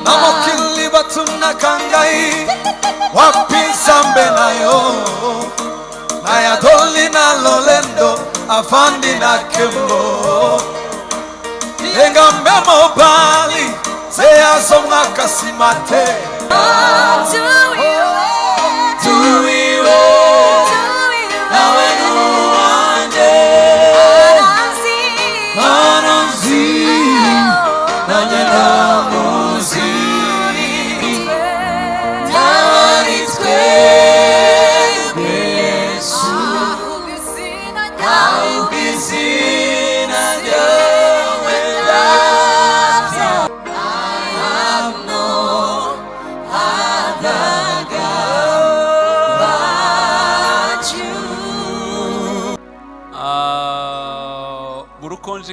na mokili batuna kangai wapisa mbenayo na ya doli na lolendo afandi na kembo engambe mobali se asonga kasimate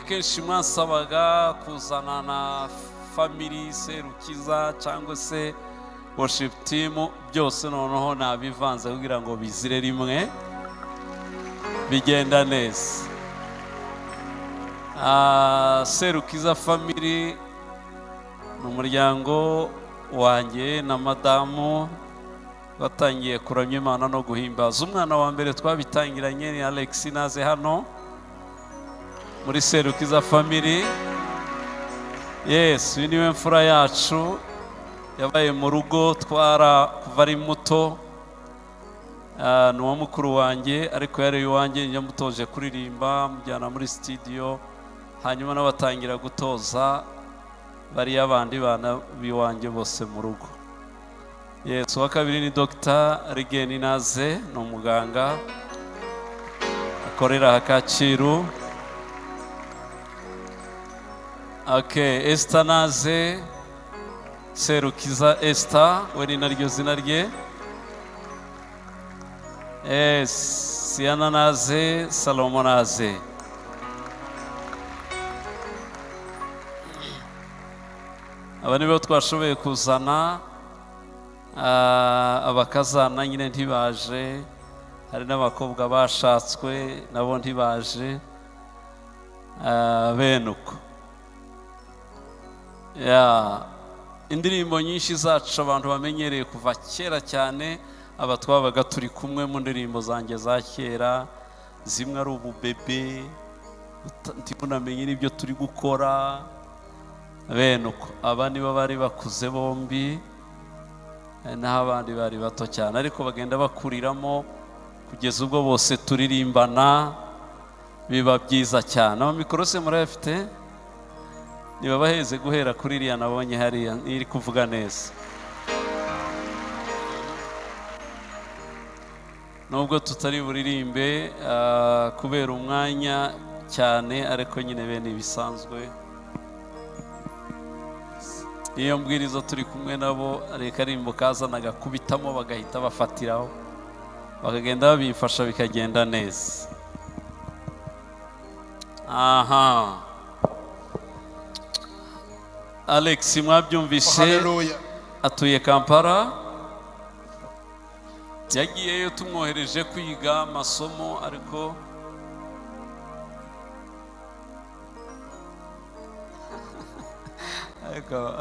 kenshi mwasabaga kuzana na family Serukiza cyangwa se worship team byose noneho nabivanze kugira ngo bizire rimwe bigenda neza. Serukiza family n'umuryango wanjye na madamu batangiye kuramya Imana no guhimbaza. Umwana wa mbere twabitangiranye ni Alex naze hano muri Serukiza family. Yes, uyu niwe mfura yacu yabaye mu rugo twara kuva ari muto. Ni uwa mukuru wanjye ariko yari iwanjye yamutoje kuririmba mujyana muri studio, hanyuma nabatangira gutoza bari abandi bana biwanjye bose mu rugo. Yes, uwa kabiri ni Dr. Rigeni Naze, ni umuganga akorera Kacyiru. Okay, Esther Naze, Serukiza Esther, we ni naryo zina rye. Yes, Siana Naze, Salomo Naze. Aba nibo twashoboye kuzana. Abakazana nyine ntibaje, hari n'abakobwa bashatswe nabo ntibaje, benuko. Indirimbo nyinshi zacu abantu bamenyereye kuva kera cyane, aba twabaga turi kumwe mu ndirimbo zanjye za kera, zimwe ari ububebe ntimunamenye n'ibyo turi gukora, benuko. Aba nibo bari bakuze bombi, naho abandi bari bato cyane, ariko bagenda bakuriramo kugeza ubwo bose turirimbana, biba byiza cyane. Amikoro se murayafite? Niba baheze guhera kuri iriya nabonye hariya iri kuvuga neza. Nubwo tutari buririmbe kubera umwanya cyane, ariko nyine bene bisanzwe. Iyo mbwirizo turi kumwe nabo areka rimbo kazanaga kubitamo bagahita bafatiraho, bakagenda babifasha bikagenda neza. Aha, Alex mwabyumvise, atuye Kampala, yagiyeyo tumwohereje kwiga amasomo, ariko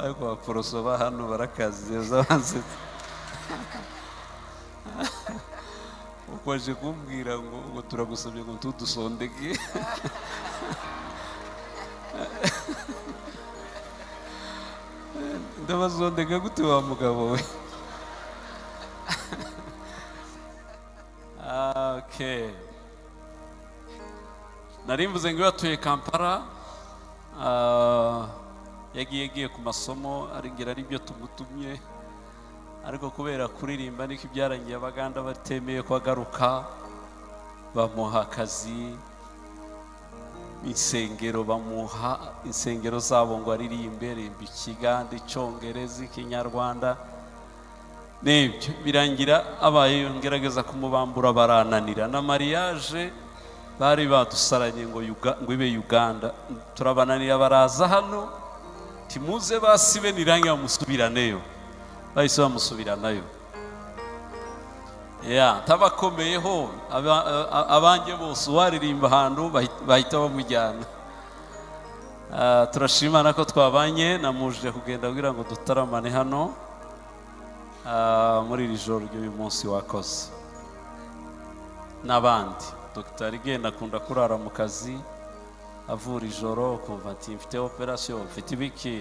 abaporoso ba hano barakazi zabanze ukwaje kumbwira ngo turagusabye ngo tudusondeke. Ndabazondeka gute wa mugabo we? Okay, narimvuze ngo yatuye Kampala, yagiye ku masomo aringira ari byo tumutumye, ariko kubera kuririmba niko ibyarangiye abaganda batemeye ko agaruka, bamuha akazi insengero, bamuha insengero zabo ngo aririmbe, rimba Ikiganda, Icyongereza, Ikinyarwanda, n'ibyo birangira abaye ngerageza kumubambura barananira. Na mariage bari badusaranye ngo ibe Uganda, turabananira baraza hano, timuze basibe nirangi bamusubiraneyo, bahise bamusubiranayo. Tabakomeyeho abanjye bose waririmba ahantu bahita bamujyana. turashimana ko twabanye namuje kugenda kugira ngo dutaramane hano muri iri joro ry'uyu munsi wakoze n'abandi. Dr. Rigenda akunda kurara mu kazi avura ijoro kumva ati mfite operation mfite ibiki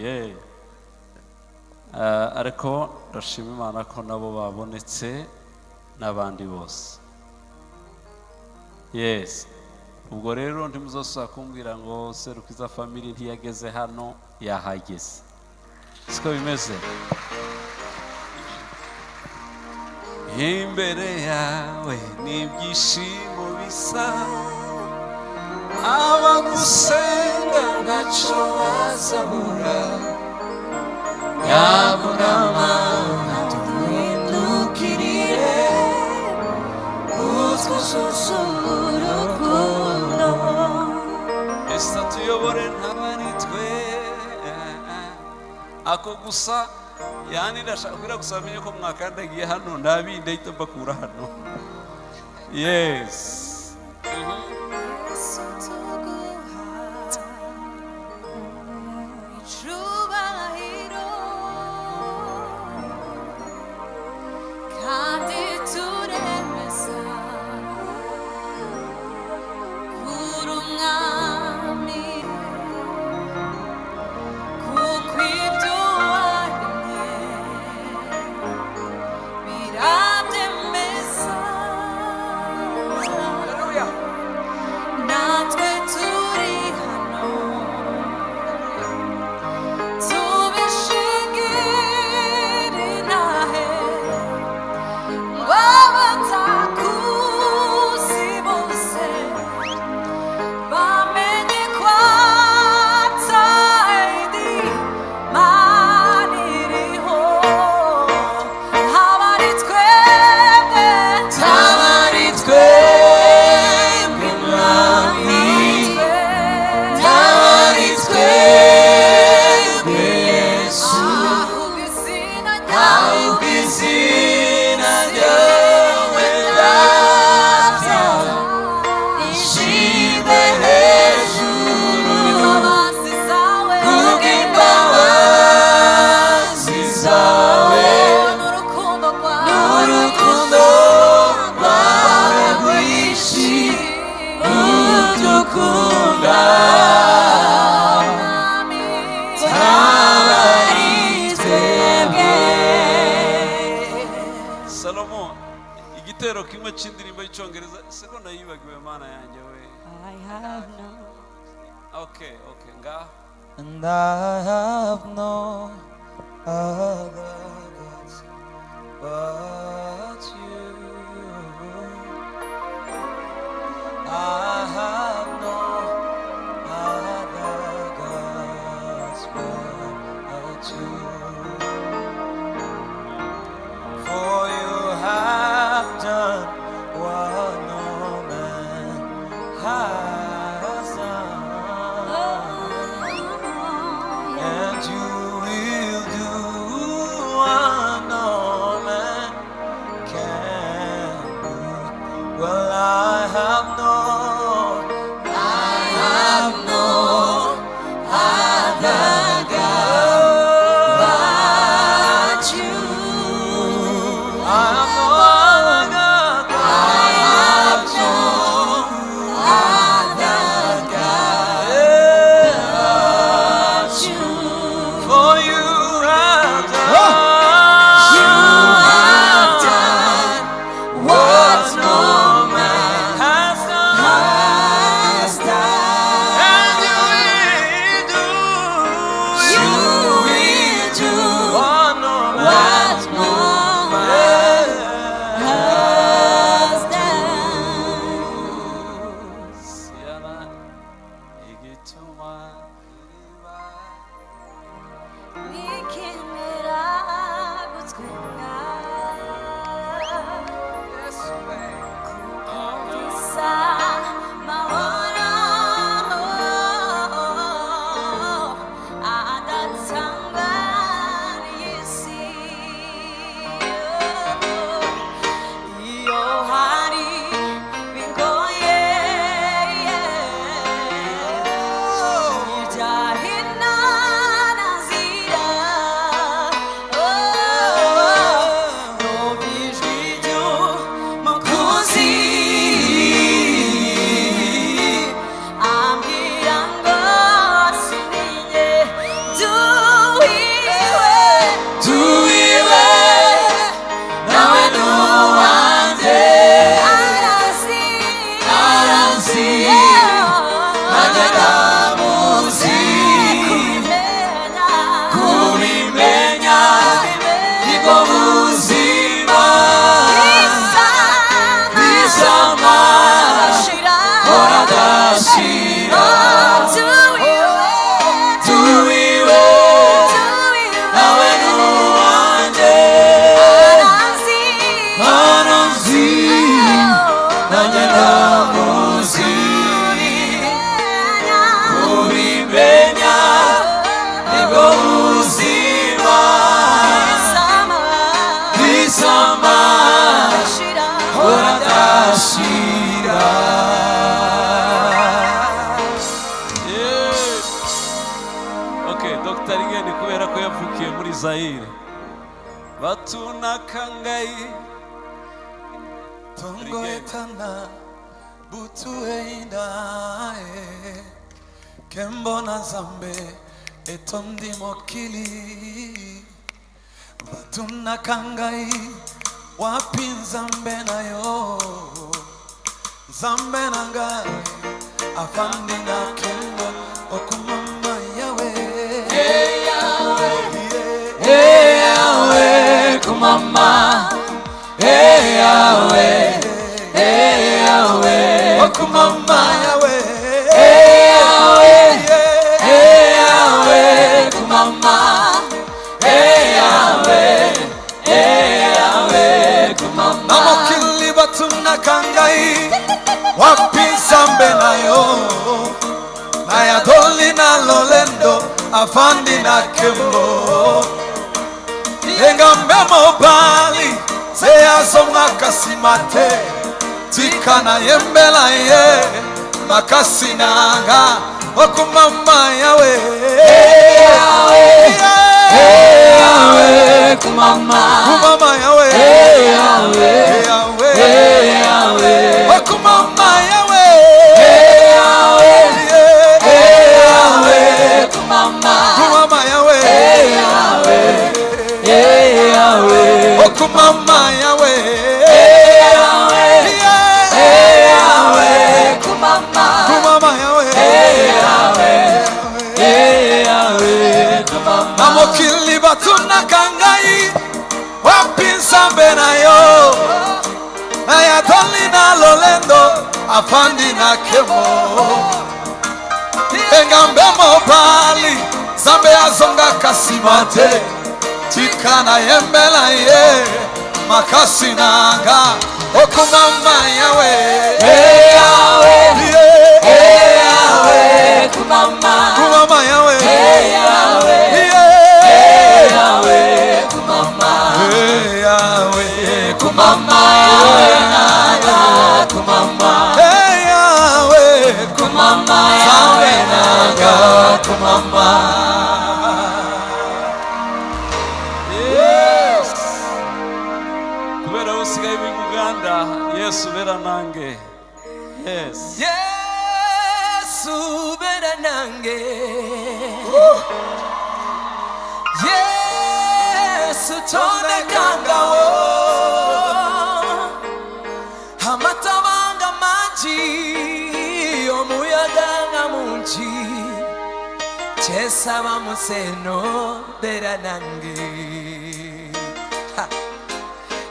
ariko ndashima Imana ko nabo babonetse n'abandi bose. Yes, ubwo rero ndimuzosaba kumbwira ngo Serukiza family ntiyageze hano, yahageze. Siko bimeze. Imbere yawe n'ibyishimo bisa, abagusenga ntacyo bazabura, yabunama duhindukiriye utwuzuza urukundo. Ese tuyobore ntabari twe ako gusa, yani ndashaka kugira gusa amenye ko mwakandagiye hano ndabinde ahita mbakura hano. Yes. And I have no other gods but you. I have no other gods but you. For you have done what no man has done. You will do what no man can do. Well, I have no other God but you. I have no other God. Me zama uradashira. Okay, Dr. Rigeni kubera ko yavukiye muri Zaire. Batunakangai Tongo etana butu eindae Kembona zambe etondi mokili Batunakangai wapinza zambe nayo Zambe nangai afandi na kembo okumama yawe. Hey Yahweh, hey Yahweh, kumama. Hey Yahweh, hey Yahweh, okumama Yahweh. Hey Yahweh, hey Yahweh, kumama. Hey Yahweh, hey Yahweh, kumama. Namokili batunakangai wapisambe nayo Nayadoli na lolendo afandi na kembo Engambe mobali seyazo makasimate Tikana yembela ye makasinanga okumama Yawe. Hey Yahweh, hey Yahweh, kumama. Kumama Yawe. Hey Yahweh, hey Yahweh, hey Yahweh, okumama Yawe. Hey Yahweh, hey Yahweh, kumama. Kumama Yawe. Hey Yahweh, hey Yahweh, okumama Yawe. Hey Yahweh, hey Yahweh, kumama. Kumama Yawe. Hey Yahweh, hey Yahweh, kumama. Namokili batunakangai wapinsambe nayo Nayadoli na lolendo afandi na kemo Engambe mobali zambe azonga kasimate Tikana yembela ye makasinanga okumama Yawe. Hey Yahweh, hey Yahweh, kumama. Kumama Yawe. Hey Yahweh, hey Yahweh, kumama. Hey Yahweh, kumama Yawe, kumama. Hey Yahweh, kumama Yawe, kumama. Yes. Kubera usigaye mu Uganda, Yesu bera nange. Yes. Yesu bera nange. Yesu tonekanga wo. Amatabanga maji omuyaga nga mungi. Chesaba museno bera nange.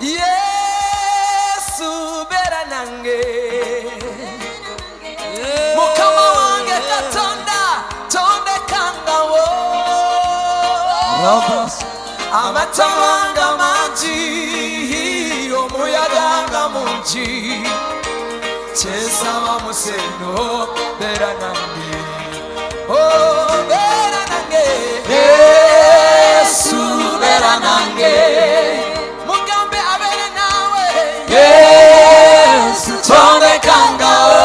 Yesu bera nange. Mukama wange Katonda tondekanga wo. Amatabanga maji omuyaga nga mungi. Chesaba museno bera nange. Oh, bera nange. Yesu bera nange. Mugambe abere nawe. Yesu tondekanga wo.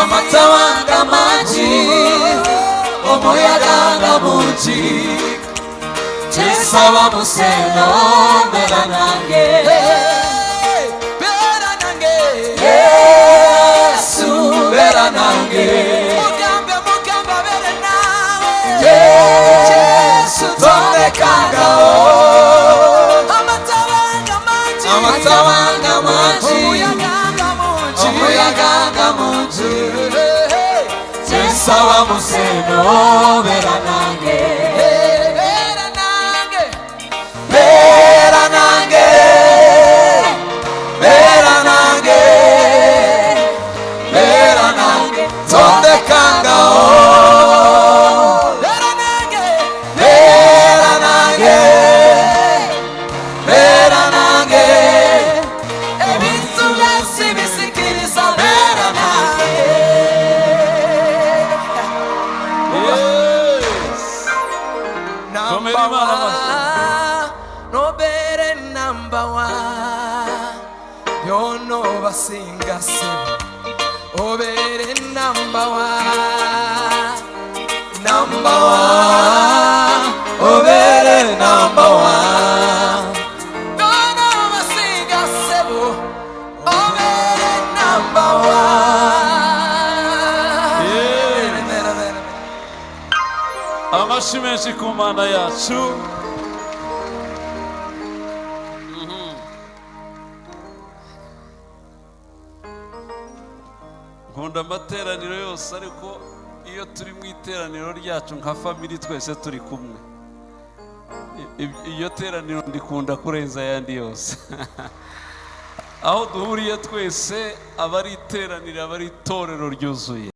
Amatawanga maji omuyaga nga mungi. Chesaba museno bera nange. Bera nange. Yesu bera nange. Mugambe abere nawe. Yesu tondekanga wo. Amatawanga maji omuyaga nga mungi. Chesaba museno bera nange. Bera nange. Bera nange. Bera nange. Bera nange. Tondekanga wo. Bera nange. Bera nange. Bera nange. Ebintu byose bisikiriza bera nange. Yes. Komera Imana amashyi. basinga sebo obere number one, number one, obere number one. Bana basinga sebo obere number one. Amashyi menshi ku Mana yacu. Nkunda amateraniro yose, ariko iyo turi mu iteraniro ryacu nka family twese turi kumwe, iyo teraniro ndikunda kurenza ayandi yose. Aho duhuriye twese aba ari iteraniro, aba ari itorero ryuzuye.